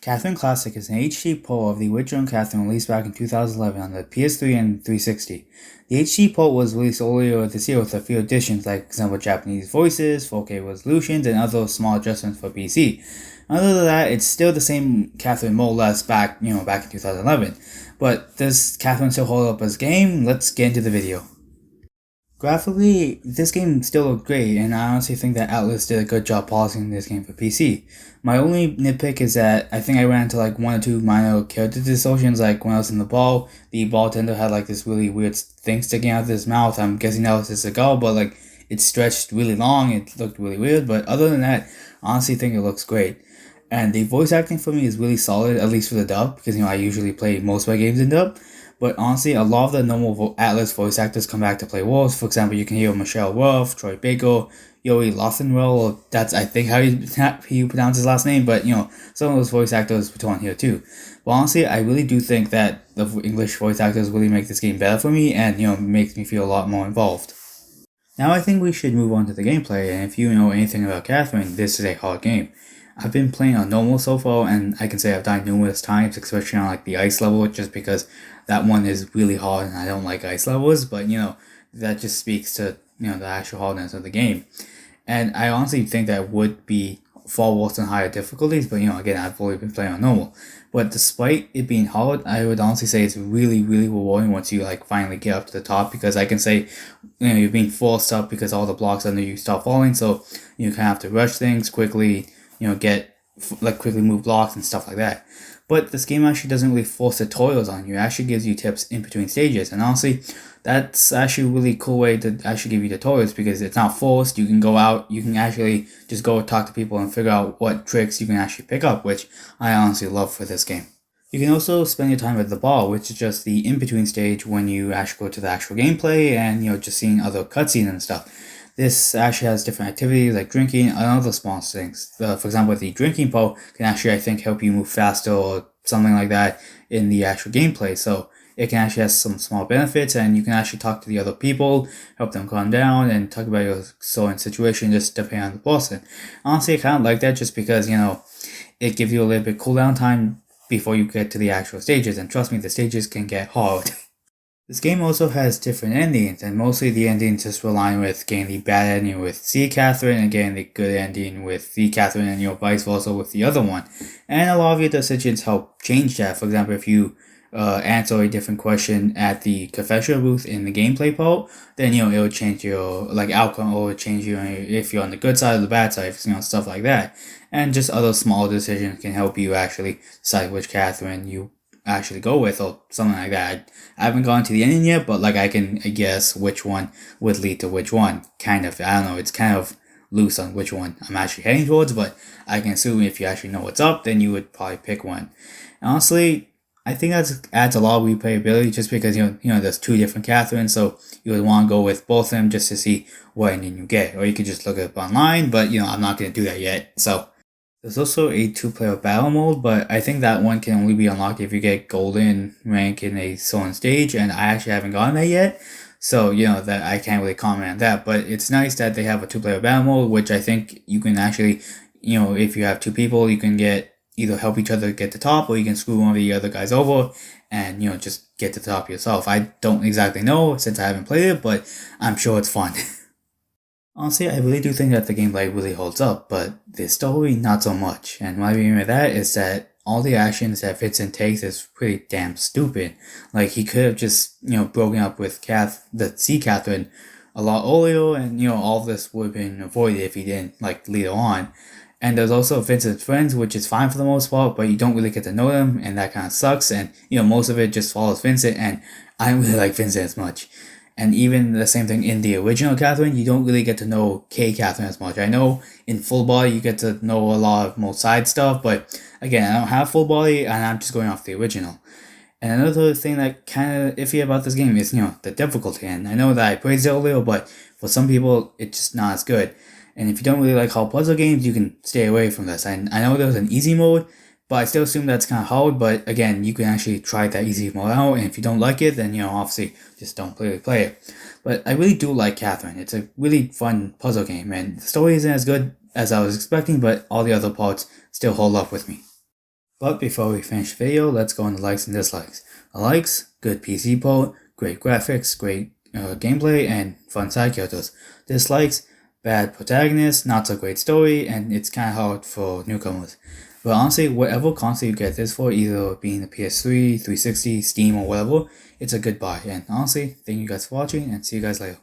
Cathrine Classic is an HD port of the original Cathrine released back in 2011 on the PS3 and 360. The HD port was released earlier this year with a few additions like, for example, Japanese voices, 4K resolutions, and other small adjustments for PC. Other than that, it's still the same Cathrine more or less back in 2011. But does Cathrine still hold up as a game? Let's get into the video. Graphically, this game still looked great, and I honestly think that Atlas did a good job polishing this game for PC. My only nitpick is that I think I ran into like one or two minor character distortions, like when I was in the ball tender had like this really weird thing sticking out of his mouth. I'm guessing that was his cigar, but like it stretched really long, it looked really weird, but other than that, I honestly think it looks great. And the voice acting for me is really solid, at least for the dub, because I usually play most of my games in dub. But honestly, a lot of the normal Atlas voice actors come back to play roles. For example, you can hear Michelle Wolf, Troy Baker, Yuri Lothenwell. That's I think how you pronounce his last name. But some of those voice actors return here too. But honestly, I really do think that the English voice actors really make this game better for me, and makes me feel a lot more involved. Now I think we should move on to the gameplay. And if you know anything about Cathrine, this is a hard game. I've been playing on normal so far, and I can say I've died numerous times, especially on like the ice level, just because that one is really hard and I don't like ice levels. But that just speaks to the actual hardness of the game. And I honestly think that would be far worse than higher difficulties. But again, I've only been playing on normal. But despite it being hard, I would honestly say it's really, really rewarding once you like finally get up to the top, because I can say you're being forced up because all the blocks under you stop falling, so you kind of have to rush things quickly. Get like quickly move blocks and stuff like that. But this game actually doesn't really force tutorials on you. It actually gives you tips in between stages. And honestly, that's actually a really cool way to actually give you tutorials, because it's not forced. You can go out, you can actually just go talk to people and figure out what tricks you can actually pick up, which I honestly love for this game. You can also spend your time at the bar, which is just the in-between stage when you actually go to the actual gameplay and just seeing other cutscenes and stuff. This actually has different activities like drinking and other small things. For example, the drinking pole can actually, I think, help you move faster or something like that in the actual gameplay. So it can actually have some small benefits, and you can actually talk to the other people, help them calm down, and talk about your certain situation just depending on the person. Honestly, I kind of like that just because, it gives you a little bit cooldown time before you get to the actual stages. And trust me, the stages can get hard. This game also has different endings, and mostly the endings just rely with getting the bad ending with C. Cathrine and getting the good ending with the Cathrine, and vice versa with the other one. And a lot of your decisions help change that. For example, if you answer a different question at the confessional booth in the gameplay part, then it will change your like outcome, or change you if you're on the good side or the bad side, stuff like that. And just other small decisions can help you actually decide which Cathrine you actually go with, or something like that. I haven't gone to the ending yet, but like I can guess which one would lead to which one. Kind of, I don't know. It's kind of loose on which one I'm actually heading towards, but I can assume if you actually know what's up, then you would probably pick one. And honestly, I think that adds a lot of replayability, just because there's two different Cathrines, so you would want to go with both of them just to see what ending you get, or you could just look it up online. But I'm not gonna do that yet, so. There's also a two-player battle mode, but I think that one can only be unlocked if you get golden rank in a certain stage, and I actually haven't gotten that yet. So, that I can't really comment on that, but it's nice that they have a two-player battle mode, which I think you can actually, if you have two people, you can get either help each other get to top, or you can screw one of the other guys over and, just get to the top yourself. I don't exactly know since I haven't played it, but I'm sure it's fun. Honestly, I really do think that the gameplay really holds up, but the story not so much. And what I mean by that is that all the actions that Vincent takes is pretty damn stupid. Like, he could have just, broken up with the C. Cathrine a lot earlier, and, all of this would have been avoided if he didn't, like, later on. And there's also Vincent's friends, which is fine for the most part, but you don't really get to know them, and that kind of sucks. And, most of it just follows Vincent, and I don't really like Vincent as much. And even the same thing in the original Cathrine, you don't really get to know K. Cathrine as much. I know in Full Body you get to know a lot of more side stuff, but again, I don't have Full Body, and I'm just going off the original. And another thing that kind of iffy about this game is, the difficulty. And I know that I praised it earlier, but for some people, it's just not as good. And if you don't really like hard puzzle games, you can stay away from this. And I know there's an easy mode, but I still assume that's kind of hard. But again, you can actually try that easy mode out, and if you don't like it, then obviously just don't play it. But I really do like Cathrine. It's a really fun puzzle game, and the story isn't as good as I was expecting, but all the other parts still hold up with me. But before we finish the video, let's go on the likes and dislikes. The likes, good PC port, great graphics, great gameplay, and fun side characters. Dislikes, bad protagonist, not so great story, and it's kind of hard for newcomers. But honestly, whatever console you get this for, either being the PS3, 360, Steam, or whatever, it's a good buy. And honestly, thank you guys for watching, and see you guys later.